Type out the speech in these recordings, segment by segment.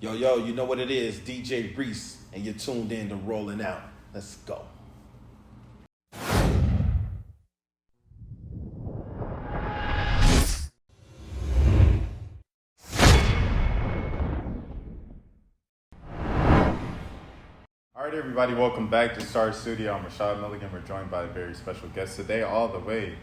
Yo, you know what it is, DJ Reese, and you're tuned in to Rolling Out. Let's go. All right, everybody, welcome back to Star Studio. I'm Rashad Milligan. We're joined by a very special guest today, all the way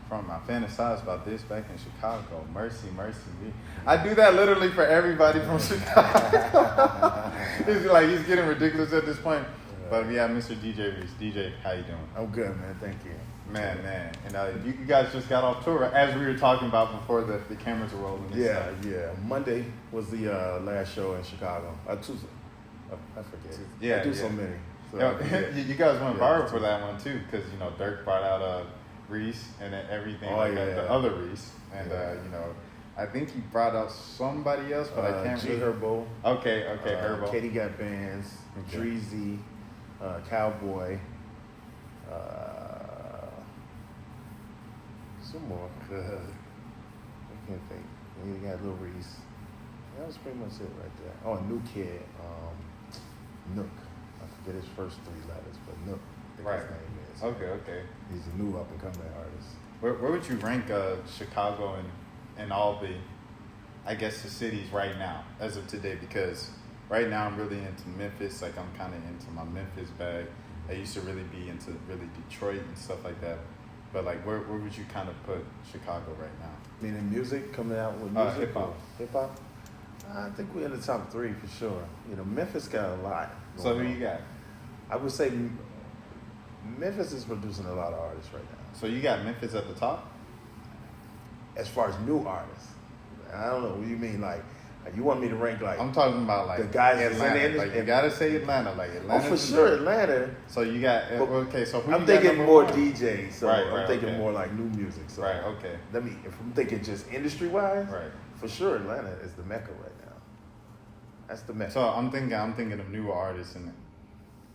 from, I fantasized about this back in Chicago. Mercy me. I do that literally for everybody from Chicago. It's like he's getting ridiculous at this point. But we have Mr. DJ Reese. DJ, how you doing? I'm good, man. Thank you. Man. And you guys just got off tour, as we were talking about before the cameras were rolling. Yeah. Monday was the last show in Chicago. Tuesday. I forget. Yeah, I do so many. So, you guys went viral for that one too, because Dirk brought out Reese and everything the other Reese, and I think he brought out somebody else, but I can't remember. Herbo. Okay, Herbo. Katie got bands. Dreezy, Cowboy. Some more. I can't think. And you got Lil Reese. That was pretty much it right there. Oh, a new kid. Nook. I forget his first three letters, but Nook, I think his name is. Okay. He's a new up-and-coming artist. Where would you rank Chicago and all the, I guess, the cities right now, as of today? Because right now I'm really into Memphis. Like, I'm kind of into my Memphis bag. I used to really be into Detroit and stuff like that. But, like, where would you kind of put Chicago right now? Meaning music, coming out with music? Hip-hop. Hip-hop? I think we're in the top three for sure. Memphis got a lot. So who you got? I would say Memphis is producing a lot of artists right now. So you got Memphis at the top? As far as new artists, I don't know. What you mean? Like you want me to rank like? I'm talking about like the guys Atlanta. Like you gotta say Atlanta. Like Atlanta. Oh, for sure, Atlanta. So you got okay. So who I'm you thinking got more one? DJs. So I'm thinking more like new music. So right. Okay. If I'm thinking just industry wise, right. For sure, Atlanta is the mecca right now. That's the mecca. So I'm thinking of new artists and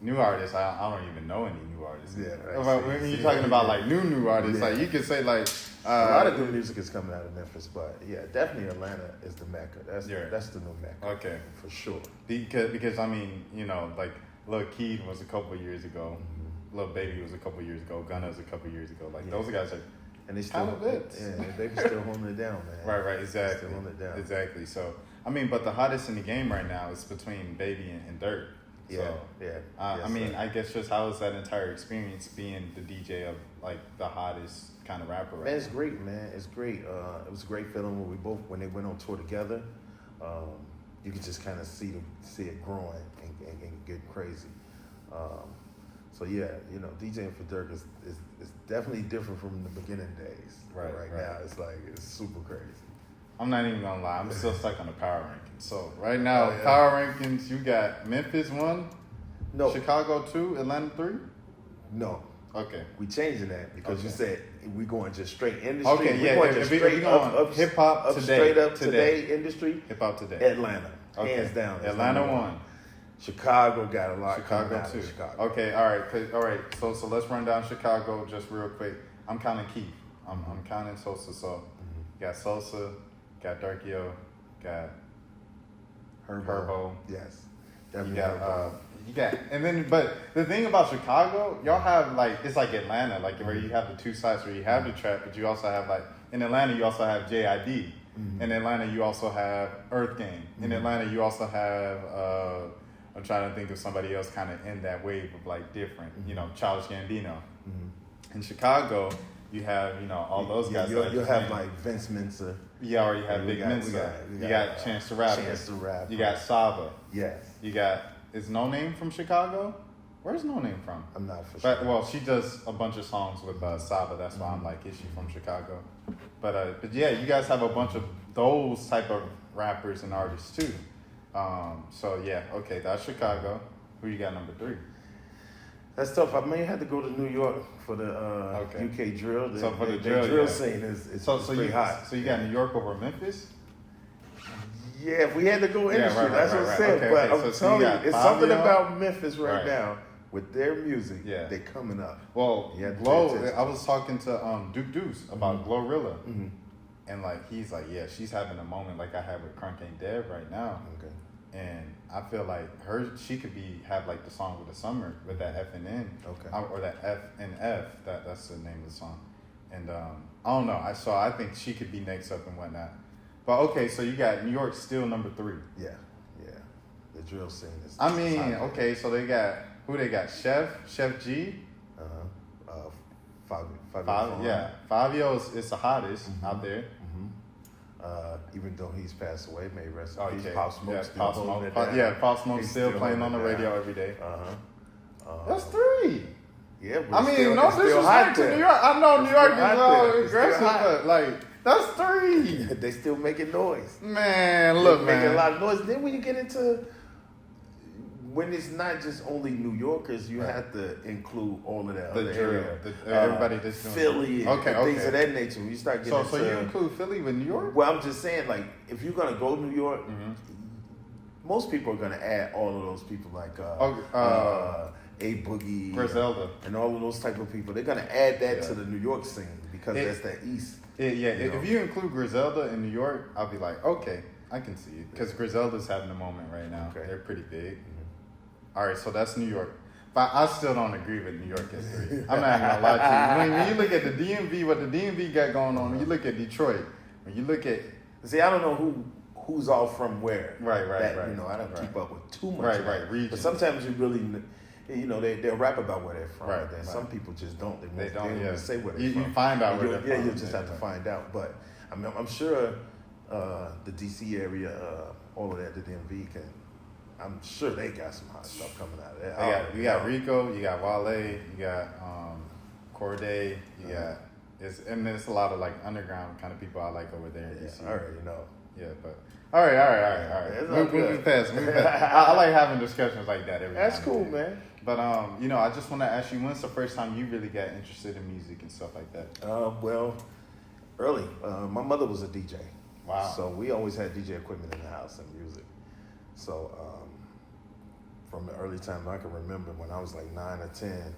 new artists. I don't even know any new artists. Yeah. Right. When you're talking about like new artists, like you could say like a lot of good music is coming out of Memphis, but yeah, definitely Atlanta is the mecca. That's the new mecca. Okay. For sure. Because I mean, like Lil Keed was a couple years ago. Mm-hmm. Lil Baby was a couple years ago. Gunna was a couple years ago. Like those guys are. And they still Baby's still holding it down, man. Right, exactly. Still holding it down. Exactly. So, I mean, but the hottest in the game right now is between Baby and Dirk. So, I mean, I guess just how was that entire experience being the DJ of like the hottest kind of rapper right now? It's great, man. It's great. It was a great feeling when they went on tour together. You could just kind of see it growing and get crazy. So yeah, DJing for Dirk is definitely different from the beginning days. Right now, it's super crazy. I'm not even gonna lie, I'm still stuck on the power rankings. So right now, power rankings, you got Memphis 1, no, Chicago 2, Atlanta 3? No. Okay. We changing that because you said we going just straight industry. Okay, yeah. We're going just straight up hip hop today. Straight up today industry. Hip hop today. Atlanta. Okay. Hands down. Atlanta 1. Chicago got a lot. Chicago 2. Chicago. Okay, all right. So let's run down Chicago just real quick. I'm counting Keith. I'm counting Sosa. So you got Sosa, got Durkio, got Herbo. Yes. You got, and then, but the thing about Chicago, y'all have it's like Atlanta, like where you have the two sides where you have the trap, but you also have in Atlanta you also have JID. Mm-hmm. In Atlanta you also have Earth Gang. In Atlanta you also have I'm trying to think of somebody else kind of in that wave of different, Childish Gambino. Mm-hmm. In Chicago, you have, all those guys. You'll have Vince Mensa. Yeah, or you have Big Mensa. You got Chance to Rap. You got Saba. Yes. You got, is No Name from Chicago? Where's No Name from? I'm not for sure. Well, she does a bunch of songs with Saba. That's why I'm is she from Chicago? But yeah, you guys have a bunch of those type of rappers and artists too. So yeah, okay, that's Chicago. Who you got number 3? That's tough. I may have to go to New York for the UK drill. So for the drill scene is pretty hot. So you got New York over Memphis? Yeah, if we had to go industry, that's what I'm saying. Okay, but okay. I'm telling you, it's something about Memphis right now with their music. Yeah. They're coming up. Well, Glow, I was talking to Duke Deuce about Glorilla. Mm-hmm. And he's yeah, she's having a moment like I have with Crunk Ain't Dead right now. Okay. and I feel like she could have like the song with the summer with that F and N, Okay. or that F and F. That's the name of the song, and I don't know. I think she could be next up and whatnot. But okay, so you got New York still number 3. Yeah. The drill scene is. I mean, okay, so they got Chef G. Fabio is the hottest out there. Even though he's passed away, may rest Oh, in peace. okay. Pop Smoke still Pop holding Smoke. it down. Pop Smoke He's still playing on the holding it radio down. every day. That's Uh-huh. 3. Yeah, but I it's mean, still, no it's still disrespect hot to there. New York. I know New It's York still is hot all there. It's still aggressive, hot. but like that's 3. They still making noise. Man, look, They making a man. lot of noise. Then when you get into when it's not just only New Yorkers, you have to include all of that The other drill, area. everybody that's doing Philly, and Okay, things okay. of that nature. When you start getting So into, you include Philly with New York? well, I'm just saying, like, if you're gonna go to New York, most people are gonna add all of those people, like A Boogie, Griselda. and all of those type of people. They're gonna add that to the New York scene because that's that East. Yeah, You know? if you include Griselda in New York, I'll be like, okay, I can see it. Because Griselda's having a moment right now. Okay. They're pretty big. All right, so that's New York. But I still don't agree with New York as 3. I'm not gonna lie to you. When you look at the DMV, what the DMV got going on, when you look at Detroit, when you look at See, I don't know who's all from where. Right. You know, I don't keep up with too much. Right, of that. right, region. But sometimes you really, you know, they'll rap about where they're from. Right, Then right. some people just don't. They don't, don't yeah. even say where they're You from. find out where You'll- they're yeah, from. you'll just have to find out. But I mean, I'm sure the DC area, all of that, the DMV can. I'm sure they got some hot stuff coming out of there. You got Rico, you got Wale, you got Corday, you got and there's a lot of like underground kind of people I like over there in Yeah, DC. I already know. Yeah, but all right. It's all Moving good. past. I like having discussions like that every That's now cool, and then. man. But you know, I just want to ask you, when's the first time you really got interested in music and stuff like that? Well, early. My mother was a DJ. Wow. So we always had DJ equipment in the house and music. So from the early time I can remember, when I was like 9 or 10,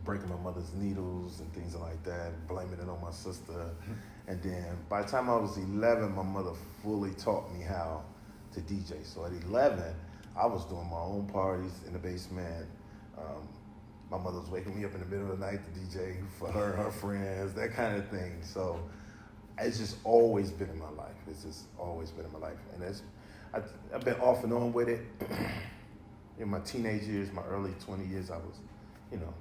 breaking my mother's needles and things like that, blaming it on my sister. And then by the time I was 11, my mother fully taught me how to DJ. So at 11, I was doing my own parties in the basement. My mother was waking me up in the middle of the night to DJ for her and her friends, that kind of thing. So it's just always been in my life. It's just always been in my life. And I've been off and on with it. In my teenage years, my early 20 years, I was, you know,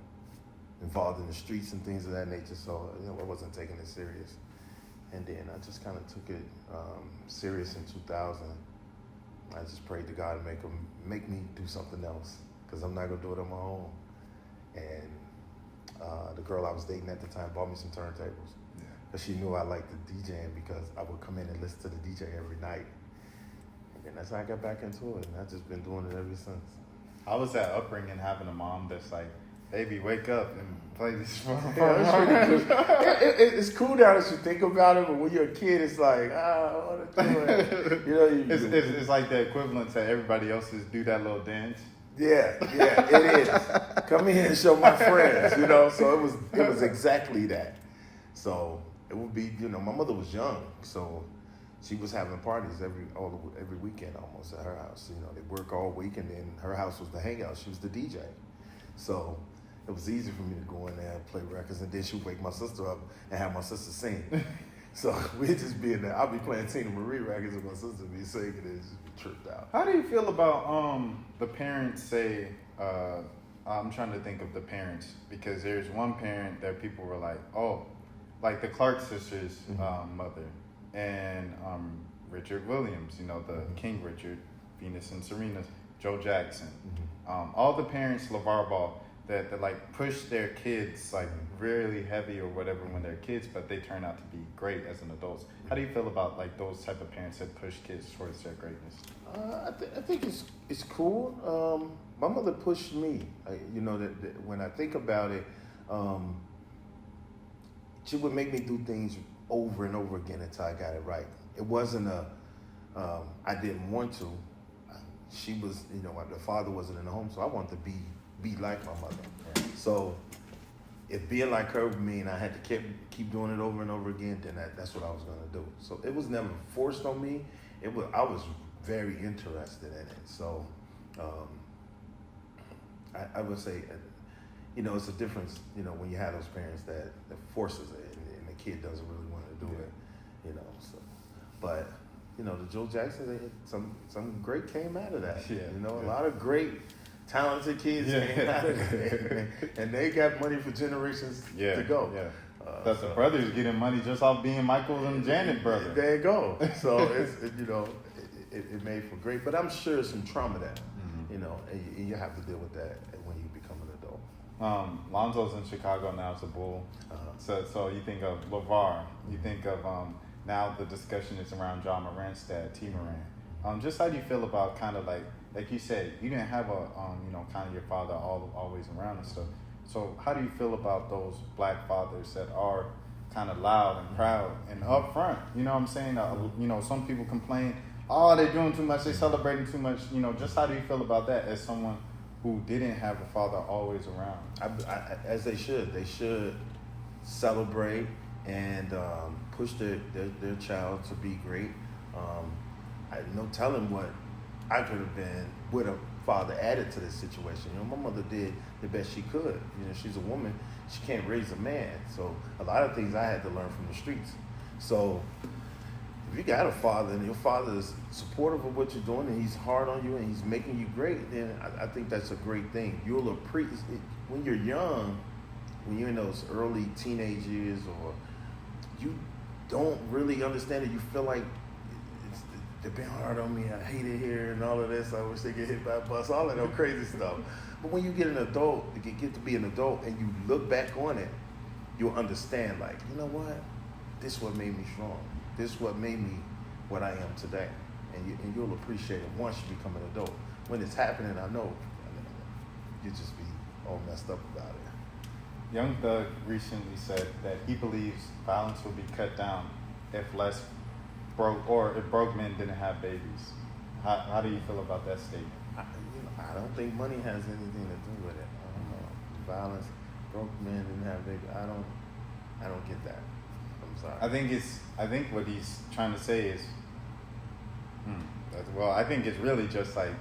involved in the streets and things of that nature. So, you know, I wasn't taking it serious. And then I just kind of took it serious in 2000. I just prayed to God to make me do something else, because I'm not going to do it on my own. And the girl I was dating at the time bought me some turntables. Because she knew I liked the DJing, because I would come in and listen to the DJ every night. And that's how I got back into it. And I've just been doing it ever since. How was that upbringing, having a mom that's like, baby, wake up and play this for It's cool now that you think about it, but when you're a kid, it's like, I want to do it. You know, it's like the equivalent to everybody else's do that little dance. Yeah, it is. Come here and show my friends, you know. So it was exactly that. So it would be, you know, my mother was young, so she was having parties every weekend almost at her house. You know, they work all week, and then her house was the hangout. She was the DJ, so it was easy for me to go in there and play records, and then she'd wake my sister up and have my sister sing. So we'd just be in there. I'd be playing Tina Marie records, and my sister would be singing, and just be tripped out. How do you feel about the parents say, I'm trying to think of the parents, because there's one parent that people were like, oh, like the Clark sisters' mother, and Richard Williams, you know, the King Richard, Venus and Serena's, Joe Jackson. All the parents, LeVar Ball, that like push their kids like really heavy or whatever when they're kids, but they turn out to be great as an adults. How do you feel about like those type of parents that push kids towards their greatness? I think it's cool. My mother pushed me. You know, that when I think about it, she would make me do things over and over again until I got it right. It wasn't I didn't want to. She was, you know, the father wasn't in the home, so I wanted to be like my mother. So if being like her would mean I had to keep doing it over and over again, then that's what I was going to do. So it was never forced on me. I was very interested in it. So I would say, it's a difference, when you have those parents that forces it and the kid doesn't really want to do it, So, but the Joe Jackson, some great came out of that. A lot of great, talented kids came out of that, and they got money for generations to go. Yeah. The brothers getting money just off being Michael and Janet brother. There you go. So it made for great, but I'm sure some trauma that, and you have to deal with that when you become an adult. Lonzo's in Chicago now as a Bull. So you think of LeVar. You think of now the discussion is around John Morant's dad, T. Morant. Just how do you feel about kind of like you said, you didn't have a kind of your father always around and stuff. So how do you feel about those black fathers that are kind of loud and proud and upfront? You know what I'm saying? Some people complain, oh, they're doing too much, they're celebrating too much. Just how do you feel about that as someone who didn't have a father always around? As they should. They should celebrate and push their child to be great. No telling what I could have been with a father added to this situation. My mother did the best she could. She's a woman. She can't raise a man. So a lot of things I had to learn from the streets. So if you got a father and your father is supportive of what you're doing and he's hard on you and he's making you great, then I think that's a great thing. You'll appreciate when you're young, when you're in those early teenage years, or you don't really understand it. You feel like they've been hard on me. I hate it here and all of this. I wish they get hit by a bus. All of that crazy stuff. But when you get an adult, you get to be an adult, and you look back on it, you'll understand. Like, you know what? This is what made me strong. This is what made me what I am today. And you'll appreciate it once you become an adult. When it's happening, I know you just be all messed up about it. Young Thug recently said that he believes violence will be cut down if broke men didn't have babies. How do you feel about that statement? I don't think money has anything to do with it. I don't know. Violence, broke men didn't have babies. I don't get that. I'm sorry. I think what he's trying to say is, I think it's really just like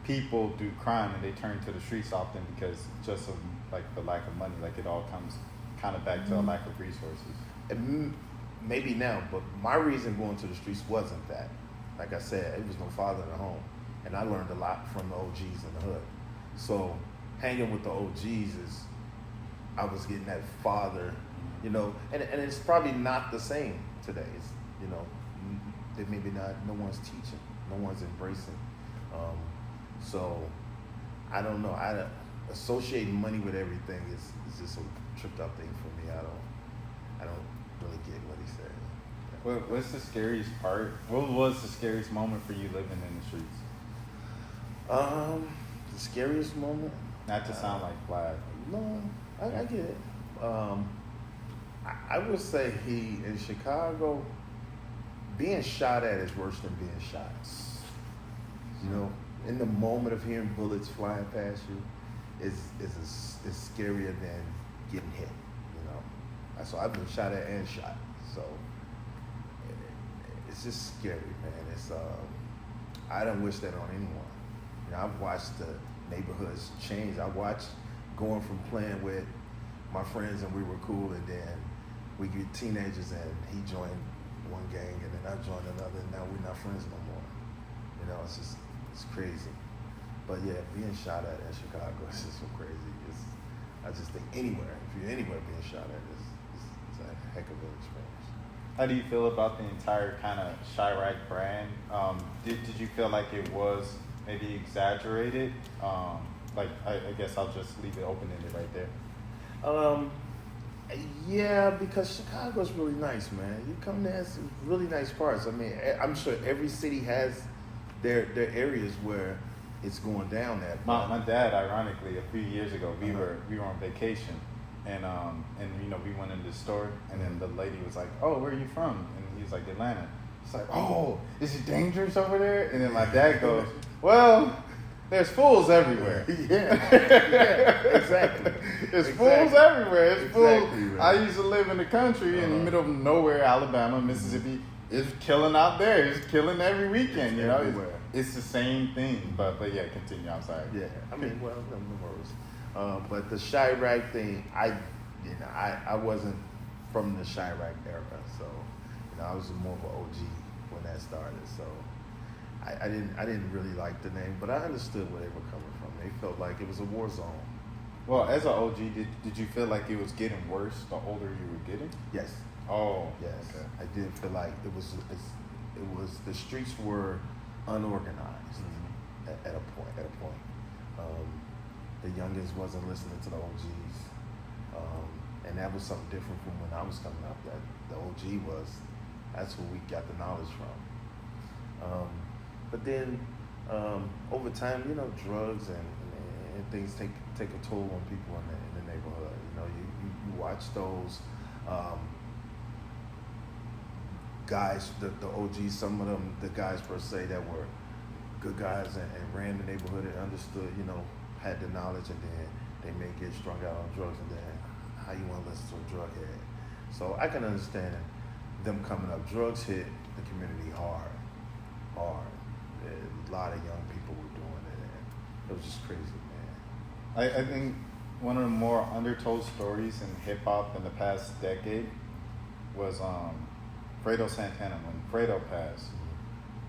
people do crime and they turn to the streets often because just of like the lack of money. Like it all comes kind of back to a lack of resources. And maybe now, but my reason going to the streets wasn't that. Like I said, it was no father in the home. And I learned a lot from the OGs in the hood. So hanging with the OGs I was getting that father, and it's probably not the same today. It's, that maybe no one's teaching, no one's embracing. So I don't know. Associating money with everything is just a tripped up thing for me. I don't really get what he said. What's the scariest part? What was the scariest moment for you living in the streets? The scariest moment? Not to sound like Vlad. No, I get it. I would say in Chicago, being shot at is worse than being shot. In the moment of hearing bullets flying past you, is scarier than getting hit. So I've been shot at and shot. So it's just scary, man. It's I don't wish that on anyone. I've watched the neighborhoods change. I watched going from playing with my friends and we were cool, and then we get teenagers and he joined one gang and then I joined another, and now we're not friends no more. It's crazy. But yeah, being shot at in Chicago is just so crazy. I just think anywhere, if you're anywhere being shot at, it's a heck of an experience. How do you feel about the entire kind of Chirac brand? Did you feel like it was maybe exaggerated? I guess I'll just leave it open-ended right there. Yeah, because Chicago's really nice, man. You come there, it's really nice parts. I mean, I'm sure every city has their areas where it's going down at. My dad, ironically, a few years ago, we were on vacation, and we went into the store, and then the lady was like, "Oh, where are you from?" And he was like, "Atlanta." It's like, "Oh, is it dangerous over there?" And then my dad goes, "Well, there's fools everywhere." Yeah, exactly. There's fools everywhere. It's fools. Right. I used to live in the country in the middle of nowhere, Alabama, Mississippi. it's killing out there. It's killing every weekend. It's You know, everywhere. it's the same thing. But yeah, continue. I'm sorry. Yeah, I mean, well, no worries. But the Chirac thing, I wasn't from the Chirac era, so I was more of an OG when that started. So I didn't really like the name, but I understood where they were coming from. They felt like it was a war zone. Well, as an OG, did you feel like it was getting worse the older you were getting? Yes. Oh, Yes. okay. I did feel like it was the streets were unorganized at a point. The youngins wasn't listening to the OGs, and that was something different from when I was coming up. That the OG that's who we got the knowledge from. But then over time, drugs and things take a toll on people in the neighborhood. You watch those. Guys, the OGs, some of them, the guys per se that were good guys and ran the neighborhood and understood, had the knowledge, and then they may get strung out on drugs, and then how you want to listen to a drug head. So I can understand them coming up. Drugs hit the community hard. A lot of young people were doing it, and it was just crazy, man. I think one of the more undertold stories in hip hop in the past decade was Fredo Santana when Fredo passed,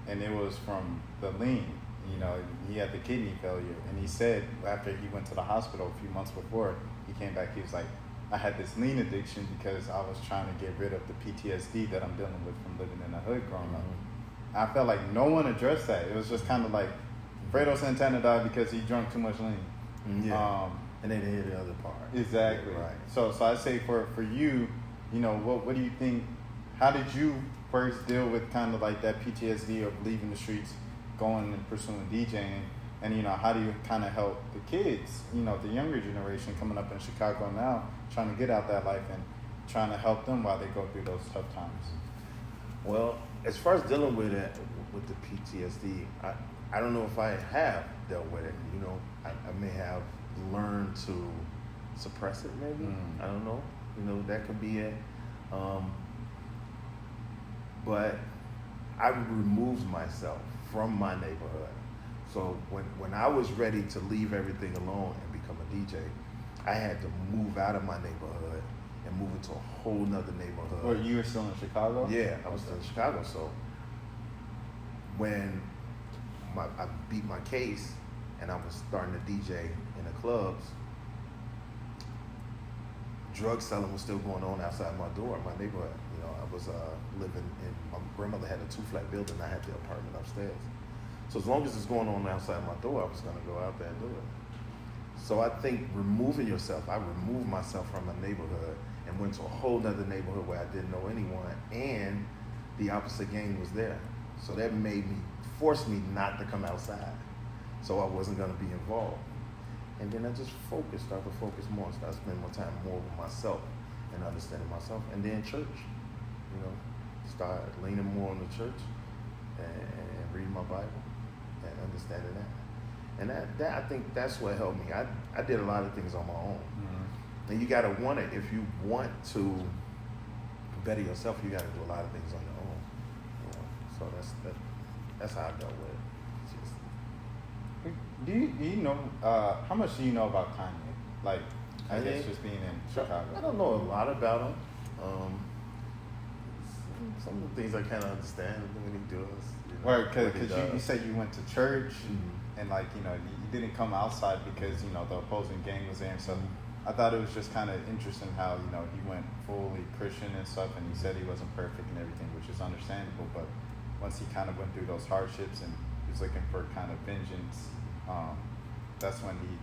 and it was from the lean. He had the kidney failure, and he said after he went to the hospital a few months before he came back, he was like, I had this lean addiction because I was trying to get rid of the PTSD that I'm dealing with from living in the hood growing up. I felt like no one addressed that. It was just kind of like Fredo Santana died because he drank too much lean. Yeah. And then they hit the other part. Exactly. Right. So I say for you, what do you think? How did you first deal with kind of like that PTSD of leaving the streets, going and pursuing DJing, and how do you kind of help the kids, the younger generation coming up in Chicago now, trying to get out that life and trying to help them while they go through those tough times? Well, as far as dealing with it, with the PTSD, I don't know if I have dealt with it. I may have learned to suppress it, maybe. I don't know. That could be it. But I removed myself from my neighborhood. So when I was ready to leave everything alone and become a DJ, I had to move out of my neighborhood and move into a whole nother neighborhood. Or you were still in Chicago? Yeah, I was still in Chicago. So when I beat my case and I was starting to DJ in the clubs, drug selling was still going on outside my door in my neighborhood. I was living in, my grandmother had a 2-flat building. I had the apartment upstairs. So as long as it's going on outside my door, I was going to go out there and do it. So I think removing yourself, I removed myself from my neighborhood and went to a whole nother neighborhood where I didn't know anyone, and the opposite gang was there. So that forced me not to come outside. So I wasn't going to be involved. And then I just started to focus more, started spending more time more with myself and understanding myself. And then church, start leaning more on the church and reading my Bible and understanding that. And that I think that's what helped me. I did a lot of things on my own. And you got to want it. If you want to better yourself, you got to do a lot of things on your own. So that's how I dealt with it. Do you know how much do you know about Kanye? Like, I guess just being in Chicago. I don't know a lot about him. Some of the things I kind of understand when he does. Right, because you said you went to church and like you didn't come outside because the opposing gang was there and stuff. I thought it was just kind of interesting how he went fully Christian and stuff, and he said he wasn't perfect and everything, which is understandable. But once he kind of went through those hardships and he was looking for kind of vengeance, that's when he,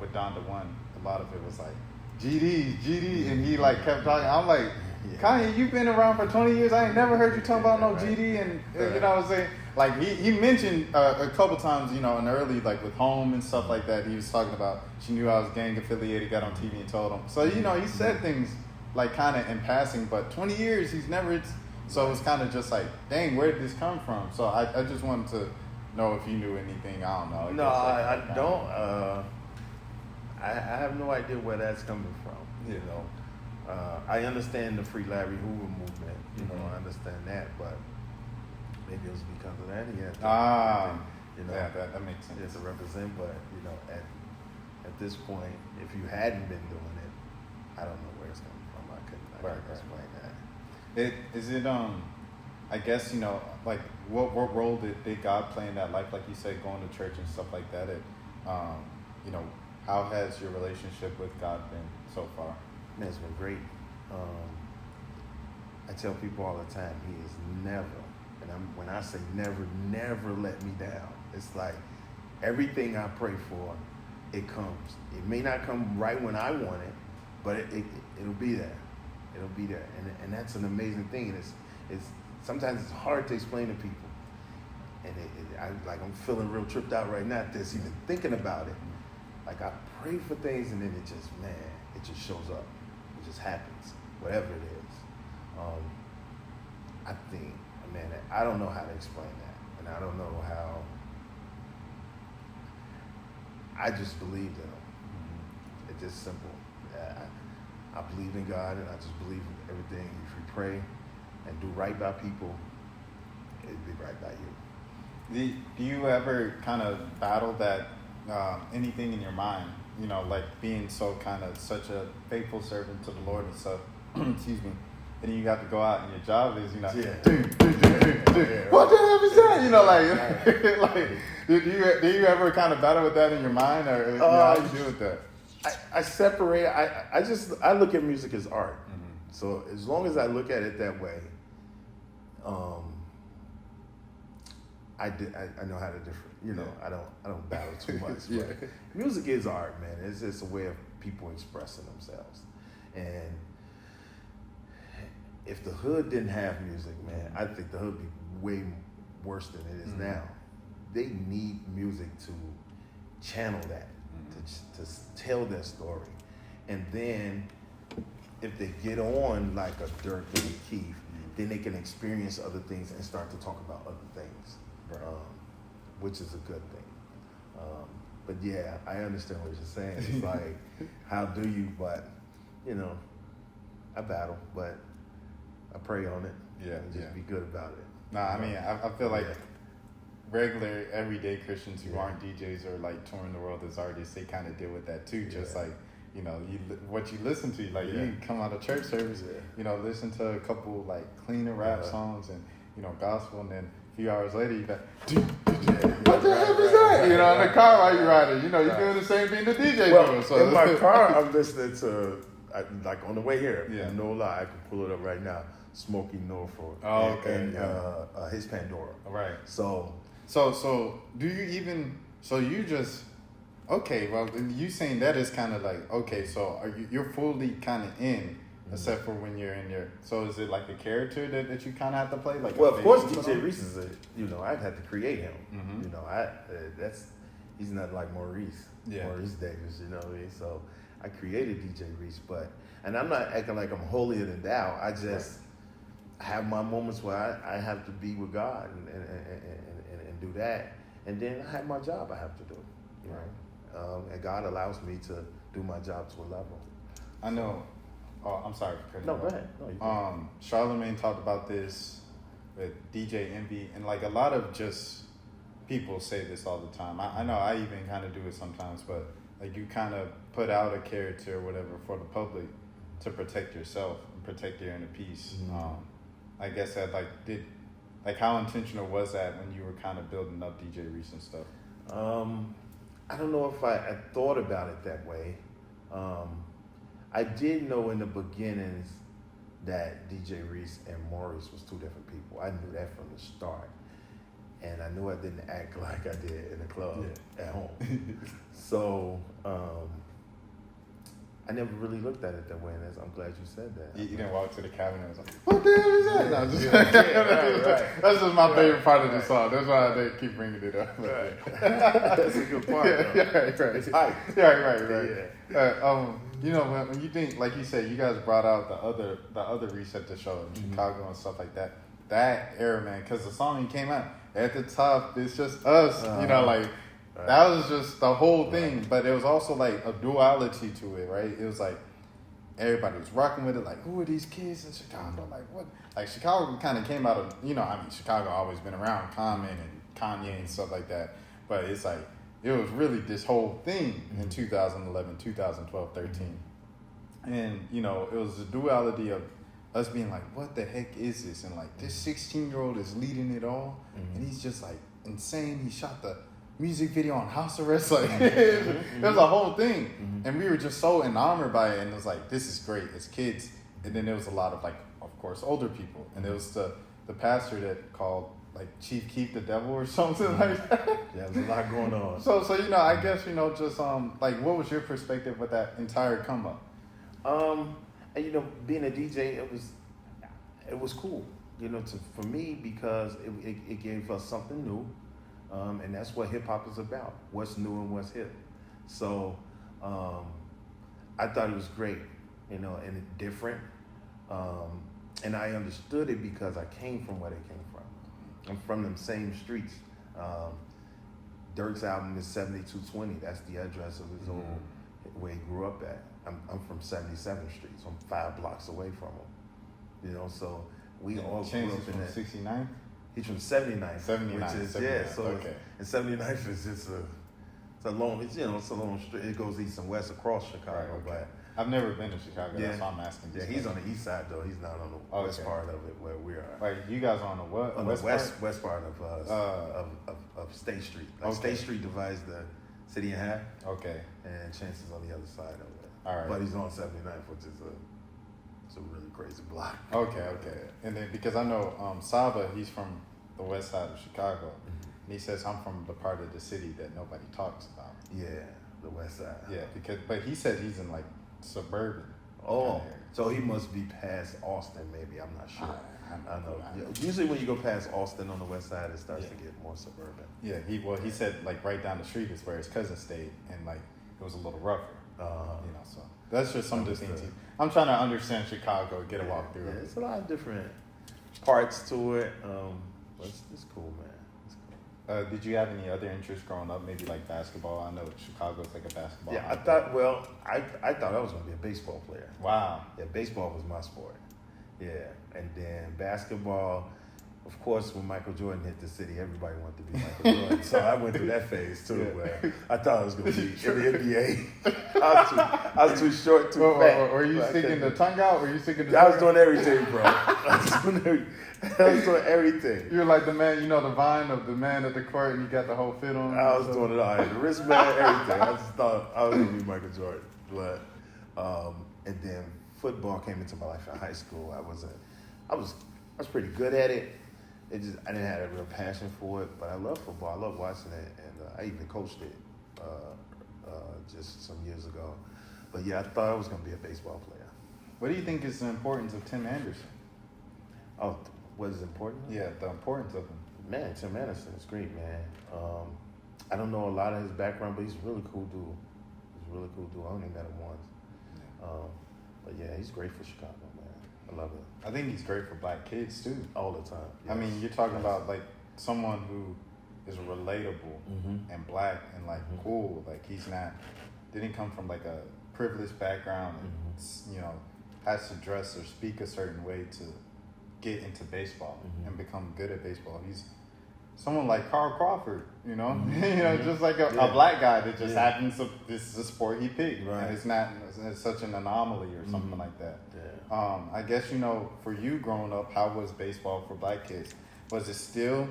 with Donda 1, a lot of it was like GD, and he like kept talking. I'm like, Kanye, you've been around for 20 years. I ain't never heard you talk about no GD, and you know what I'm saying? Like he mentioned a couple times, in early like with Home and stuff like that. He was talking about she knew I was gang affiliated, got on TV and told him. So he said things like kind of in passing, but 20 years he's never. So it's kind of just like, dang, where did this come from? So I just wanted to know if you knew anything. I don't know. No, I don't. I have no idea where that's coming from. I understand the Free Larry Hoover movement. You know, I understand that, but maybe it was because of that. You know, yeah, that makes sense. to represent. But you know, at this point, if you hadn't been doing it, I don't know where it's coming from. I couldn't explain that. Is it I guess, you know, like what role did God play in that life? Like you said, going to church and stuff like that. You know, how has your relationship with God been so far? Man, it's been great. I tell people all the time, He is never, and when I say never let me down. It's like everything I pray for, it comes. It may not come right when I want it, but it'll be there. It'll be there, and that's an amazing thing. It's sometimes it's hard to explain to people, and I'm feeling real tripped out right now. Just even thinking about it. Like I pray for things, and then it just shows up. It just happens, whatever it is. I think, man, I don't know how to explain that, and I don't know how. I just believed in Him. It's just simple. I believe in God, and I just believe in everything. If you pray and do right by people, it'll be right by you. Do you ever kind of battle that anything in your mind? You know, like being so kind of such a faithful servant to the Lord and stuff. Excuse me. And then you got to go out, and your job is, you know, what the hell is that? You know, like, like, do you ever kind of battle with that in your mind, or you know, how you deal with that? I separate. I look at music as art. So as long as I look at it that way, I know how to differ. You know, I don't battle too much. But music is art, man. It's just a way of people expressing themselves. And if the hood didn't have music, man, I think the hood would be way worse than it is now. They need music to channel that, to tell their story. And then if they get on like a Dirk and a Keith, then they can experience other things and start to talk about other things, which is a good thing. But yeah, I understand what you're saying. It's like, how do you? But, you know, I battle, but I pray on it. And just be good about it. Nah, I mean, I feel like regular, everyday Christians who aren't DJs or like touring the world as artists, they kind of deal with that too. Just like, you know, what you listen to, like you come out of church service, you know, listen to a couple like cleaner rap songs and, you know, gospel, and then a few hours later you got, what the heck is that? You know, in the car while you're riding, you know, you're doing the same thing the DJ doing. So in my car, I'm listening to, like on the way here, no lie, I can pull it up right now. Smokey Norfolk and his Pandora. Right. So do you even? So you just okay? Well, you saying that is kind of like okay. So you're fully kind of in, except for when you're in your. So is it like a character that you kind of have to play? Like, well, of course, DJ Reese is I'd have to create him. You know, he's not like Maurice Davis. You know what I mean? So I created DJ Reese, and I'm not acting like I'm holier than thou. I just have my moments where I have to be with God and do that, and then I have my job I have to do, you know, and God allows me to do my job to a level. I know. Oh, I'm sorry for cutting you off. No, go ahead. No, Charlemagne talked about this with DJ Envy, and like a lot of just people say this all the time. I know I even kind of do it sometimes, but like you kind of put out a character or whatever for the public to protect yourself and protect your inner peace. I guess that how intentional was that when you were kind of building up DJ Reese and stuff? I don't know if I thought about it that way. I did know in the beginnings that DJ Reese and Maurice was two different people. I knew that from the start. And I knew I didn't act like I did in the club at home. So I never really looked at it that way, and I'm glad you said that. You didn't walk to the cabinet and was like, what the hell is that? No, just, that's just my favorite part of the song. That's why they keep bringing it up. That's a good part. Right. It's hype. Right. You know, when you think, like you said, you guys brought out the other Reese at the show in Chicago and stuff like that. That era, man, because the song came out at the top, it's just us. You know, like. That was just the whole thing, but it was also like a duality to it, right? It was like everybody was rocking with it. Like, who are these kids in Chicago? Like, what? Like, Chicago kind of came out of, Chicago always been around Common and Kanye and stuff like that. But it's like, it was really this whole thing in 2011, 2012, 13. And, it was the duality of us being like, what the heck is this? And like, this 16-year-old is leading it all. And he's just like insane. He shot the music video on house arrest. Like, it was a whole thing. And we were just so enamored by it. And it was like, this is great as kids. And then there was a lot of like, of course, older people. And there was the pastor that called like Chief Keep the Devil or something like that. Yeah, there's a lot going on. So I guess, just like, what was your perspective with that entire come up? And being a DJ, it was cool, for me, because it gave us something new, and that's what hip hop is about. What's new and what's hip. So I thought it was great, and it different, and I understood it because I came from where they came from. I'm from them same streets. Dirk's album is 7220. That's the address of his old where he grew up at. I'm from 77th Street, so I'm 5 blocks away from him. So we all grew up in that. 69? He's from 79th. 79. Which is, 79, so okay. And 79th is just it's a long street. It goes east and west across Chicago. Right, okay. But I've never been to Chicago. Yeah. That's why I'm asking. yeah, he's on the east side though. He's not on the west part of it where we are. Like, you guys are on the what? On the west part of State Street. Like Okay. State Street divides the city in half, Okay. and Chance's on the other side of it. All right. But he's on 79th, which is it's a really crazy block. Okay. And then because I know Saba, he's from the west side of Chicago, and he says I'm from the part of the city that nobody talks about. Yeah, the west side. Yeah, but he said he's in like suburban. Oh, kinda area. so he must be past Austin, maybe. I'm not sure. I know. I- Yeah, usually when you go past Austin on the west side, it starts to get more suburban. Yeah, he said like right down the street is where his cousin stayed, and like it was a little rougher. So that's just some of the things. I'm trying to understand Chicago, get a walk through Yeah, it. it's a lot of different parts to it. But it's cool, man. It's cool. Did you have any other interests growing up? Maybe like basketball. I know Chicago's like a basketball. Yeah, I market. thought. Well, I thought I was gonna be a baseball player. Wow. Yeah, baseball was my sport. Yeah, and then basketball. Of course, when Michael Jordan hit the city, everybody wanted to be Michael Jordan. So I went through that phase too, where I thought I was going to be in the NBA. I was too short, too fat. Were you sticking the tongue out? Were you sticking the I was doing everything, bro. I was doing everything. You're like the man, the vine of the man at the court, and you got the whole fit on. I was doing it all. I had the wristband, everything. I just thought I was going to be Michael Jordan. But, and then football came into my life in high school. I was pretty good at it. I didn't have a real passion for it, but I love football. I love watching it, and I even coached it just some years ago. But yeah, I thought I was going to be a baseball player. What do you think is the importance of Tim Anderson? Oh, what is important? Yeah, the importance of him. Man, Tim Anderson is great, man. I don't know a lot of his background, but he's a really cool dude. I only met him once. But yeah, he's great for Chicago, man. I love it. I think he's great for black kids too. All the time. Yes. I mean, you're talking about like someone who is relatable and black and like cool. Like didn't come from like a privileged background and has to dress or speak a certain way to get into baseball and become good at baseball. He's someone like Carl Crawford, just like a black guy that just happens to, this is a sport he picked. Right. And it's such an anomaly or something like that. Yeah. I guess, for you growing up, how was baseball for black kids? Was it still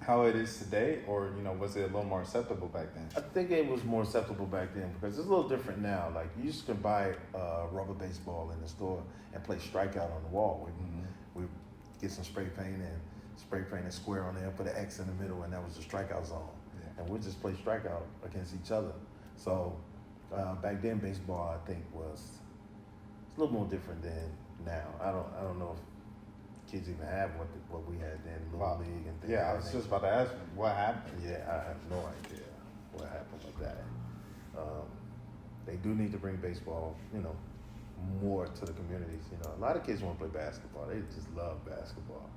how it is today, or, was it a little more acceptable back then? I think it was more acceptable back then because it's a little different now. Like, you used to buy rubber baseball in the store and play strikeout on the wall. We get some spray paint a square on there, put an X in the middle, and that was the strikeout zone. Yeah. And we'd just play strikeout against each other. So back then, baseball, I think, it's a little more different than now. I don't know if kids even have what we had then, Little League and things. Yeah, I was just about to ask what happened. Yeah, I have no idea what happened with that. They do need to bring baseball, more to the communities. A lot of kids want to play basketball. They just love basketball.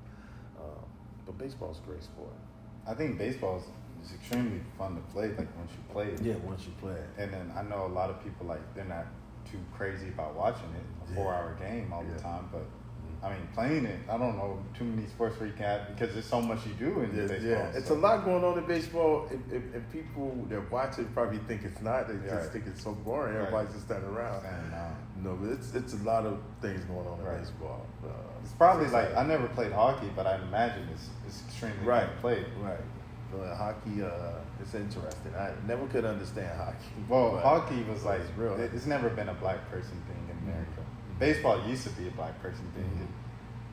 But baseball's a great sport. I think baseball is extremely fun to play, like once you play it. Yeah, once you play it. And then I know a lot of people, like, they're not too crazy about watching it, a 4-hour game all the time. But I mean, playing it, I don't know too many sports where you can, because there's so much you do in baseball. Yeah, it's a lot going on in baseball. If people that watch it probably think it's not, they just think it's so boring. Everybody's just standing around. No, but it's a lot of things going on in baseball. It's probably like, I never played hockey, but I imagine it's extremely played. Right. But hockey, it's interesting. I never could understand hockey. Well, hockey was like, real. It's never been a black person thing in America. Baseball used to be a black person thing.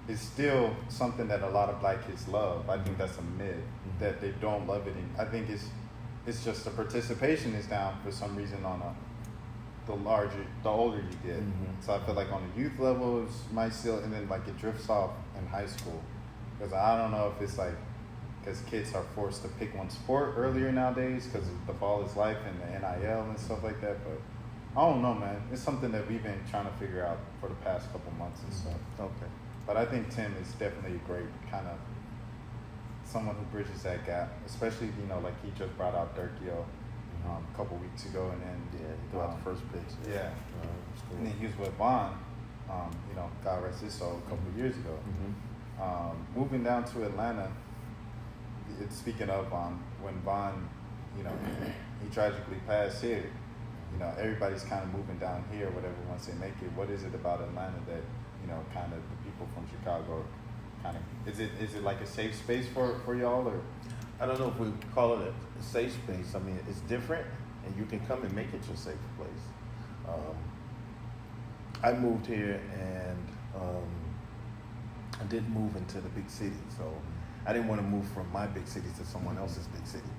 It's still something that a lot of black kids love. I think that's a myth that they don't love it. I think it's just the participation is down for some reason on the older you get. So I feel like on the youth level, it might still, and then like it drifts off in high school. Because I don't know if it's like, because kids are forced to pick one sport earlier nowadays because the ball is life and the NIL and stuff like that. But I don't know, man. It's something that we've been trying to figure out for the past couple months and stuff. Okay. But I think Tim is definitely a great kind of someone who bridges that gap, especially, you know, like he just brought out Dirkio a couple weeks ago, and then he threw out the first pitch. Yeah. Cool. And then he was with Vaughn, you know, God rest his soul, a couple of years ago. Moving down to Atlanta, speaking of when Vaughn, you know, he tragically passed here, you know, everybody's kind of moving down here, whatever, once they make it. What is it about Atlanta that, you know, kind of the people from Chicago kind of, is it like a safe space for y'all, or? I don't know if we call it a safe space. I mean, it's different, and you can come and make it your safe place. I moved here, and I didn't move into the big city, so I didn't want to move from my big city to someone else's big city.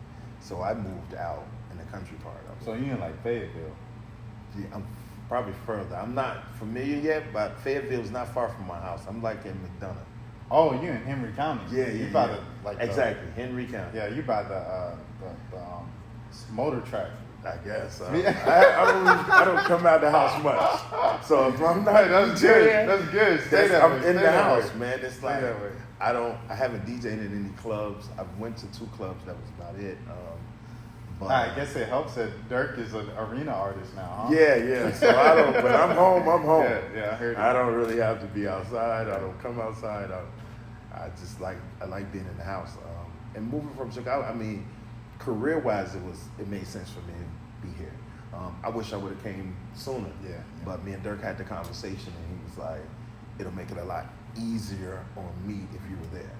So I moved out in the country part of it. So you're in like Fayetteville? Yeah, I'm probably further. I'm not familiar yet, but Fayetteville's not far from my house. I'm like in McDonough. Oh, you in Henry County? Yeah. by the, like exactly, Henry County. Yeah, you by the motor track. I guess. I don't come out the house much, so if I'm not. That's good. That's good. Stay that way. I'm in the house, man. It's Stay like that way. I haven't DJed in any clubs. I went to 2 clubs. That was about it. But I guess it helps that Dirk is an arena artist now, huh? Yeah. So I don't. When I'm home, I'm home. Yeah, I heard it. I don't really have to be outside. I don't come outside. I just like being in the house. And moving from Chicago, I mean, career-wise, it made sense for me to be here. I wish I would have came sooner. Yeah. But me and Dirk had the conversation, and he was like, "It'll make it a lot easier on me if you were there."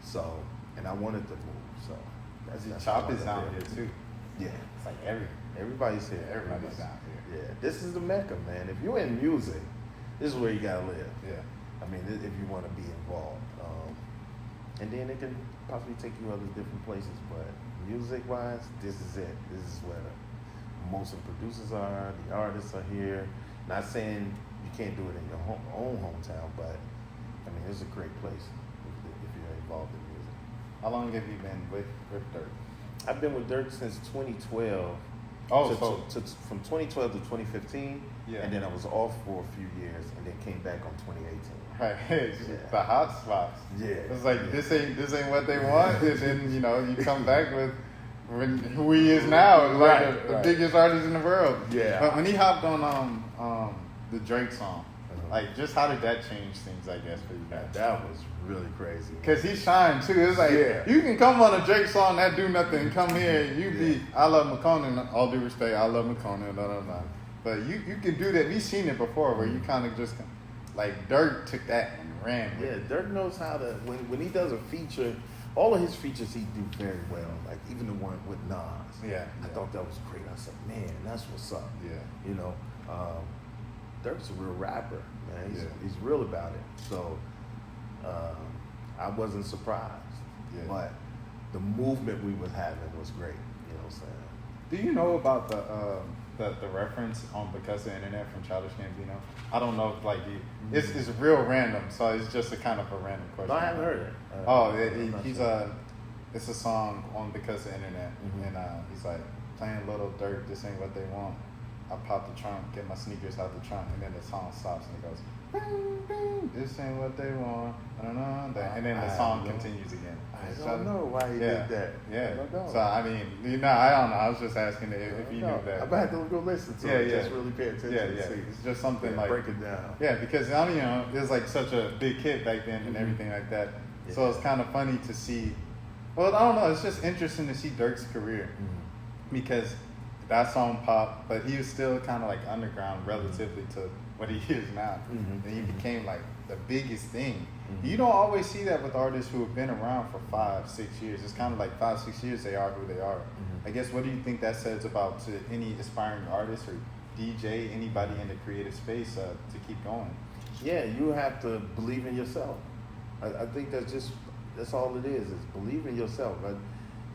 So, and I wanted to move. So that's Chop is down here too. Yeah. It's like Everybody's here. everybody's down here. Yeah, this is the Mecca, man. If you're in music, this is where you gotta live. Yeah. I mean, if you want to be involved, and then it can possibly take you other different places. But music-wise, this is it. This is where most of the producers are. The artists are here. Not saying you can't do it in your own hometown, but I mean, it's a great place if you're involved in music. How long have you been with Dirk? I've been with Dirk since 2012. Oh, From 2012 to 2015, and then I was off for a few years, and then came back on 2018. Right, it's the hot spots. Yeah, it's like this ain't what they want, and then you come back with who he is now, like the biggest artist in the world. Yeah. But when he hopped on the Drake song, like just how did that change things? I guess for you guys. That was really crazy. Cause he shined too. It's like you can come on a Drake song that do nothing, and come here and you be. I love McConan. All due respect, I love McConan. But you can do that. We've seen it before, where you kind of just like Dirk took that and ran with it. Dirk knows how to when he does a feature. All of his features he do very well. Like even the one with Nas. I thought that was great. I said, man, that's what's up. Yeah. Dirk's a real rapper, man. He's real about it. So I wasn't surprised. Yeah. But the movement we was having was great. You know what I'm saying? Do you know about the reference on Because of the Internet from Childish Gambino? I don't know if like it's real random, so it's just a kind of a random question. No, I haven't heard it. It's a song on Because of the Internet, and he's like playing Little Dirk, this ain't what they want. I pop the trunk, get my sneakers out the trunk, and then the song stops and it goes, bing, bing, this ain't what they want, and then the song continues again. I don't know why he did that. Yeah. I don't know. So I mean, I don't know. I was just asking if you knew that. I'm gonna have to go listen to it. Just really pay attention. Yeah. See. It's just something like break it down. Yeah, because I mean, it was like such a big hit back then and everything like that. Yeah. So it's kind of funny to see. Well, I don't know. It's just interesting to see Durk's career because that song popped, but he was still kind of like underground relatively to what he is now, and he became like the biggest thing. You don't always see that with artists who have been around for 5-6 years. It's kind of like 5-6 years they are who they are. I guess, what do you think that says about to any aspiring artist or DJ, anybody in the creative space to keep going? Yeah, you have to believe in yourself. I think that's all it is believe in yourself.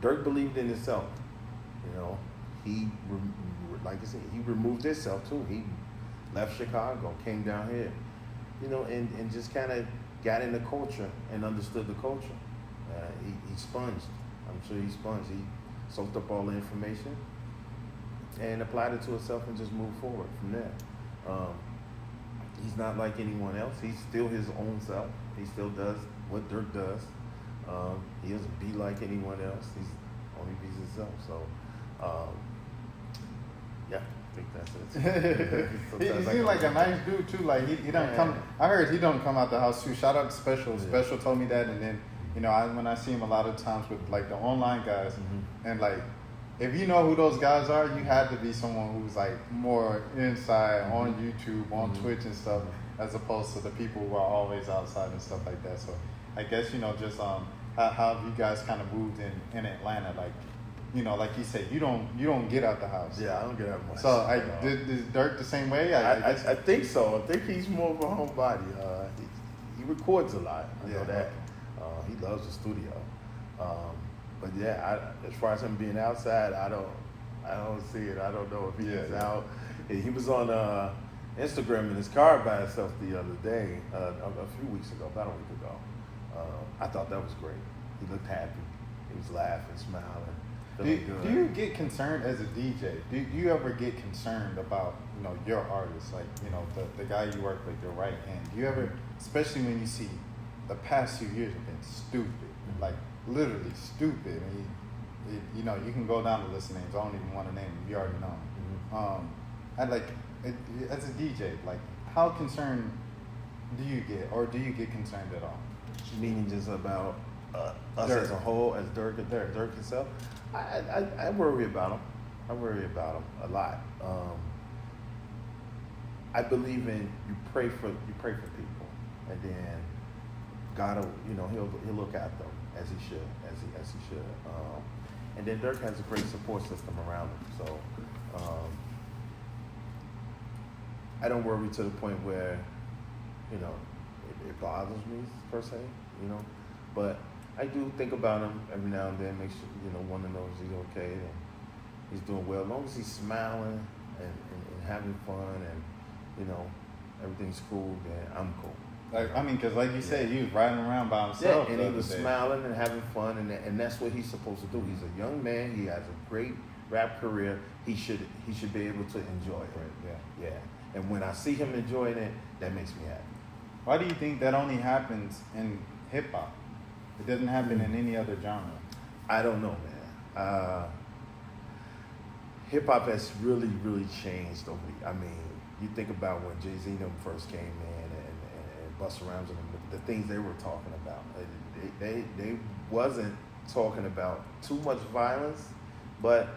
Durk believed in himself. You know, he, like I said, he removed himself too. He left Chicago, came down here, you know, and just kind of got in the culture and understood the culture. He sponged. I'm sure he sponged. He soaked up all the information and applied it to himself and just moved forward from there. He's not like anyone else. He's still his own self. He still does what Durk does. He doesn't be like anyone else. He's only be himself. So, yeah, I think that's it. he seems like a nice dude too. Like he don't come. I heard he don't come out the house too. Shout out to Special. Yeah. Special told me that, and then when I see him a lot of times with like the online guys, and like if you know who those guys are, you have to be someone who's like more inside on YouTube, on Twitch and stuff, as opposed to the people who are always outside and stuff like that. So I guess just how have you guys kind of moved in Atlanta, like. Like you said, you don't get out the house. Yeah, I don't get out much. So, is Durk the same way? I think so. I think he's more of a homebody. He records a lot. I know that. He loves the studio. But yeah, as far as him being outside, I don't see it. I don't know if he is out. He was on Instagram in his car by himself the other day, a few weeks ago, about a week ago. I thought that was great. He looked happy. He was laughing, smiling. Do you get concerned as a DJ? Do you ever get concerned about your artist, like the guy you work with, your right hand? Do you ever, especially when you see the past few years have been stupid, like literally stupid? I mean, you can go down the list of names. I don't even want to name them. You already know them. As a DJ, like how concerned do you get, or do you get concerned at all? Meaning just about us as a whole, as Durk himself. I worry about him. I worry about him a lot. I believe in you pray for people, and then God will he'll look after them as he should. And then Durk has a great support system around him. So I don't worry to the point where it bothers me per se. But I do think about him every now and then, make sure, want to know if he's okay and he's doing well. As long as he's smiling and having fun and, everything's cool, then I'm cool. Because like you said, he was riding around by himself. Yeah, and he was smiling and having fun, and that's what he's supposed to do. He's a young man. He has a great rap career. He should be able to enjoy it. Right, yeah. And when I see him enjoying it, that makes me happy. Why do you think that only happens in hip-hop? It doesn't happen in any other genre. I don't know, man. Hip hop has really, really changed over you think about when Jay-Z and them first came in and Busta Rhymes and the things they were talking about. They wasn't talking about too much violence, but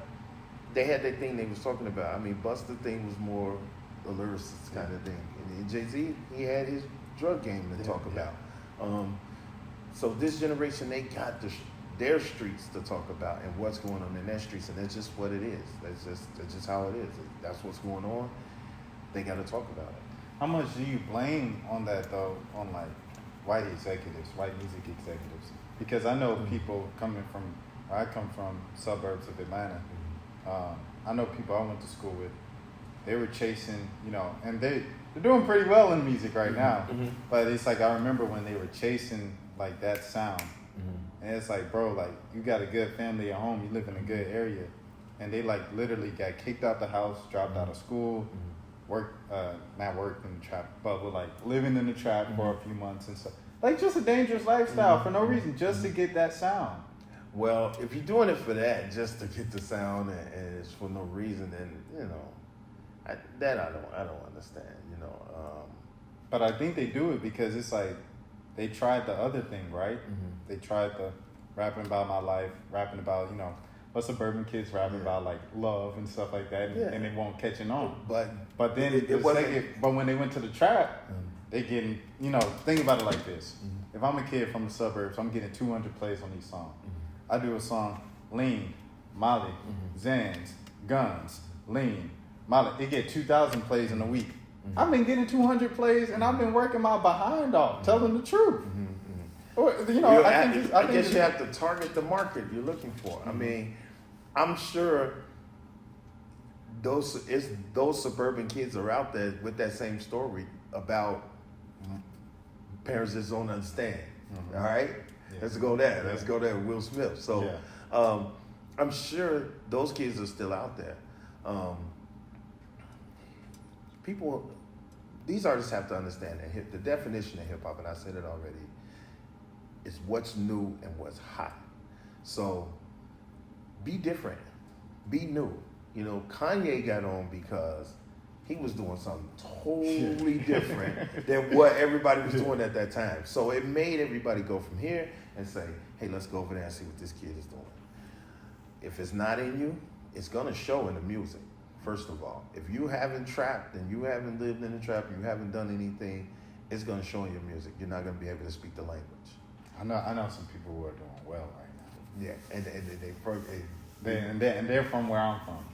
they had their thing they was talking about. Busta thing was more a lyricist kind of thing. And Jay-Z, he had his drug game to talk about. So this generation, they got their streets to talk about and what's going on in their streets, and that's just what it is. That's just how it is. That's what's going on. They got to talk about it. How much do you blame on that though, on like white executives, white music executives? Because I know people I come from suburbs of Atlanta. I know people I went to school with. They were chasing, and they're doing pretty well in music right now. But it's like I remember when they were chasing like that sound, and it's like, bro, like you got a good family at home, you live in a good area, and they like literally got kicked out the house, dropped out of school, not worked in the trap, but were like living in the trap for a few months and stuff. Like just a dangerous lifestyle for no reason, just to get that sound. Well, if you're doing it for that, just to get the sound, and it's for no reason, then I don't understand. But I think they do it because it's like they tried the other thing, right? They tried the rapping about my life, rapping about what suburban kids rapping about like love and stuff like that, and it won't catching on. But then but when they went to the trap, they getting think about it like this. If I'm a kid from the suburbs, I'm getting 200 plays on each song. I do a song, lean, Molly, Zans, guns, lean, Molly. It get 2,000 plays in a week. I've been getting 200 plays, and I've been working my behind off, telling the truth. I guess you have to target the market you're looking for. I mean, I'm sure those suburban kids are out there with that same story about parents that don't understand. All right, let's go there. Let's go there with Will Smith. So I'm sure those kids are still out there. These artists have to understand that the definition of hip hop, and I said it already, is what's new and what's hot. So be different, be new. Kanye got on because he was doing something totally different than what everybody was doing at that time. So it made everybody go from here and say, hey, let's go over there and see what this kid is doing. If it's not in you, it's gonna show in the music. First of all, if you haven't trapped and you haven't lived in the trap, you haven't done anything, it's going to show in your music. You're not going to be able to speak the language. I know some people who are doing well right now. Yeah, and they're from where I'm from,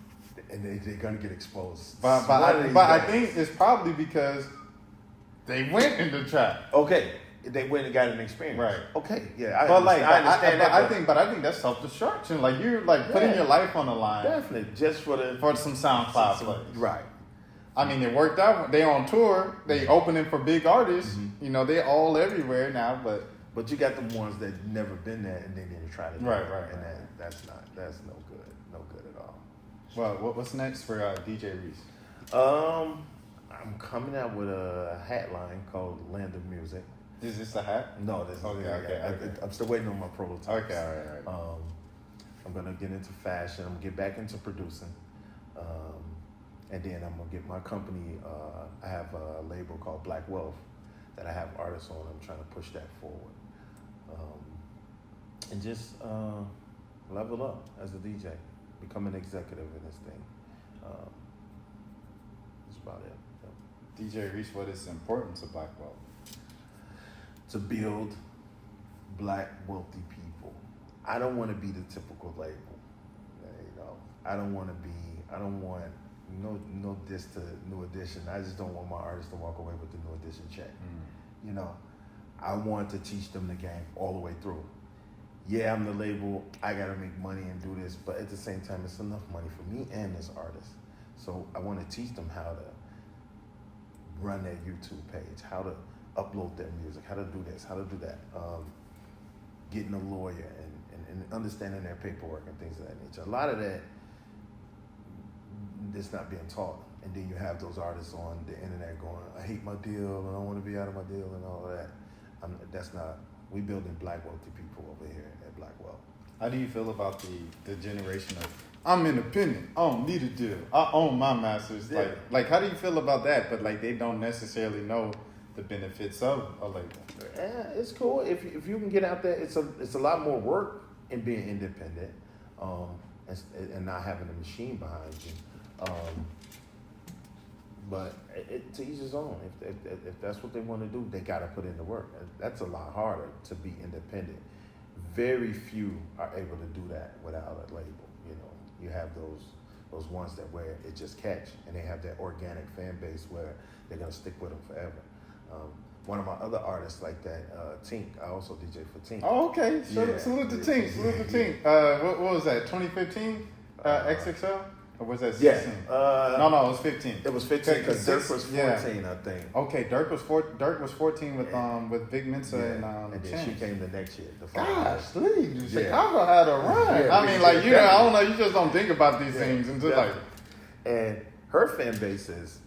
and they're going to get exposed. But I think it's probably because they went in the trap. Okay, they went and got an experience. Right. Okay. Yeah. I understand that. I think that's self-destruction. Like you're putting your life on the line. Definitely, just for some SoundCloud plays. Right. I mean, it worked out. They on tour. They opening for big artists. They all everywhere now. But you got the ones that never been there and they didn't try to do right. And that's no good at all. Well, what's next for DJ Reese? I'm coming out with a hat line called Land of Music. Is this a hat? No, this is okay. I'm still waiting on my prototypes. Okay, all right. I'm gonna get into fashion. I'm gonna get back into producing, and then I'm gonna get my company. I have a label called Black Wealth that I have artists on. I'm trying to push that forward, and just level up as a DJ, become an executive in this thing. That's about it. Yep. DJ Reese, what is the importance of Black Wealth? To build black wealthy people. I don't want to be the typical label. I don't want no diss to New Edition. I just don't want my artists to walk away with the New Edition check. I want to teach them the game all the way through. Yeah, I'm the label. I got to make money and do this, but at the same time, it's enough money for me and this artist. So I want to teach them how to run their YouTube page, how to upload their music, how to do this, how to do that, getting a lawyer and understanding their paperwork and things of that nature. A lot of that is not being taught. And then you have those artists on the internet going, I hate my deal and I want to be out of my deal and all of that. That's not, we building black wealthy people over here at Black Wealth. How do you feel about the generation of, I'm independent, I don't need a deal, I own my masters? Yeah. Like how do you feel about that? But they don't necessarily know the benefits of a label. Yeah, it's cool. If you can get out there, it's a lot more work in being independent, and not having a machine behind you. But to each his own. If that's what they want to do, they got to put in the work. That's a lot harder to be independent. Very few are able to do that without a label. You have those ones that where it just catch, and they have that organic fan base where they're gonna stick with them forever. One of my other artists like that, Tink. I also DJ for Tink. Oh, okay. Salute to Tink. Salute to Tink. What was that? 2015 XXL Or was that Yeah. 16? No, it was 15. It was 15 because Dirk was 14, yeah. I think. Okay, Dirk was 14 with Big Mensa And and then she Chance. came the next year. The following year. Gosh, Lee, Yeah. Chicago had a run. Yeah, I mean, yeah, like, you know, definitely. I don't know, you just don't think about these things until like. Definitely. And her fan base is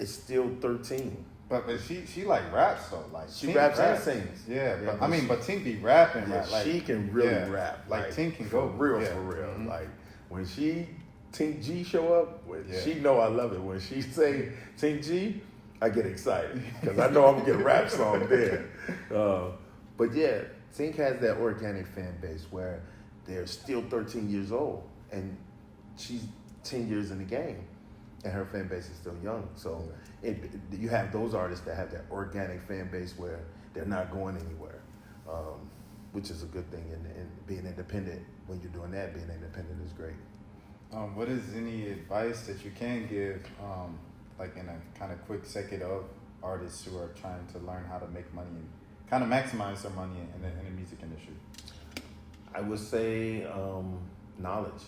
still 13. But she like raps though, like She Tink raps and sings. Yeah, Yeah, but but I mean, she- but Tink be rapping, Yeah, right? Like, she can really yeah, rap. Like Tink can for go real, yeah. for real. Mhm. Like when Tink G show up, Yeah. she know I love it. When she say Tink G, I get excited because I know I'm gonna get a rap song there. But yeah, Tink has that organic fan base where they're still 13 years old and she's 10 years in the game, and her fan base is still young. So you have those artists that have that organic fan base where they're not going anywhere, which is a good thing. And being independent, when you're doing that, being independent is great. What is any advice that you can give, like in a kind of quick second of artists who are trying to learn how to make money and kind of maximize their money in the music industry? I would say knowledge.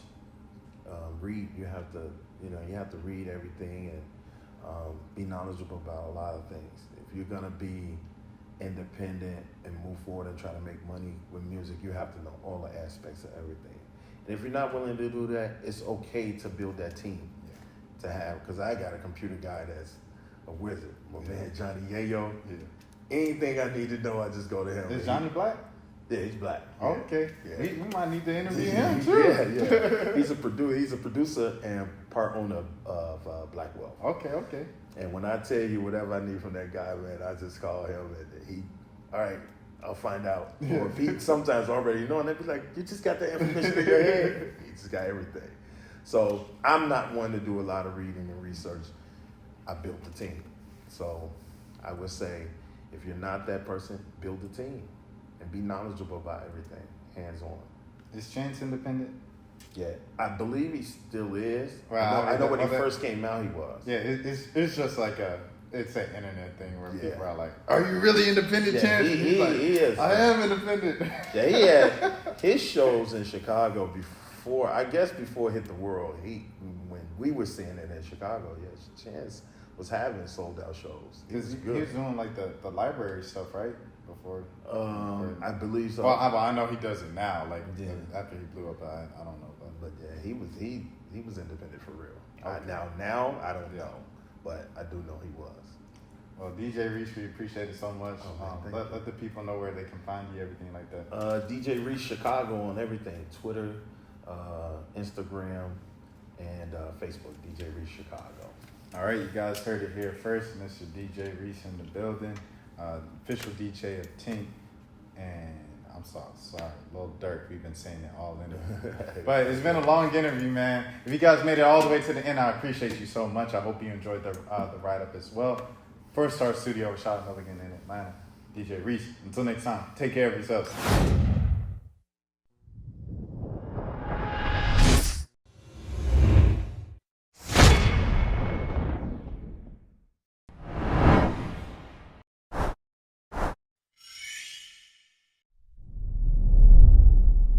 Read. You have to read everything and be knowledgeable about a lot of things. If you're gonna be independent and move forward and try to make money with music, you have to know all the aspects of everything. And if you're not willing to do that, it's okay to build that team. Yeah. To have, because I got a computer guy that's a wizard. My man Johnny Yayo. Yeah. Anything I need to know, I just go to him. Is Johnny black? Yeah, he's black. Okay. Yeah. We might need to interview him too. Yeah. He's a producer and part owner of Black Wealth. Okay. And when I tell you whatever I need from that guy, man, I just call him and all right, I'll find out. Or if he sometimes already know, and they be like, you just got the information in your head. He just got everything. So I'm not one to do a lot of reading and research. I built the team. So I would say, if you're not that person, build a team and be knowledgeable about everything, hands-on. Is Chance independent? Yeah, I believe he still is. Well, I know when he first came out, he was. Yeah, it's just like it's an internet thing where Yeah. people are like, "Are you really independent, Yeah, Chance?" he is. I am independent. Yeah, he had his shows in Chicago before it hit the world. When we were seeing it in Chicago, yes, Chance was having sold out shows. He was doing like the library stuff, right? Before I believe so. Well, I know he does it now. Like after he blew up, I don't know, but yeah, he was independent for real. Okay. Now I don't know, but I do know he was. Well, DJ Reese, we appreciate it so much. Oh, man, Let the people know where they can find you, everything like that. DJ Reese Chicago on everything: Twitter, Instagram, and Facebook. DJ Reese Chicago. All right, you guys heard it here first. Mr. DJ Reese in the building, official DJ of Tink, and I'm sorry, Lil Durk. We've been saying it all interview, but it's been a long interview, man. If you guys made it all the way to the end, I appreciate you so much. I hope you enjoyed the write up as well. First Star Studio, Rashad Milligan in Atlanta. DJ Reese. Until next time, take care of yourselves.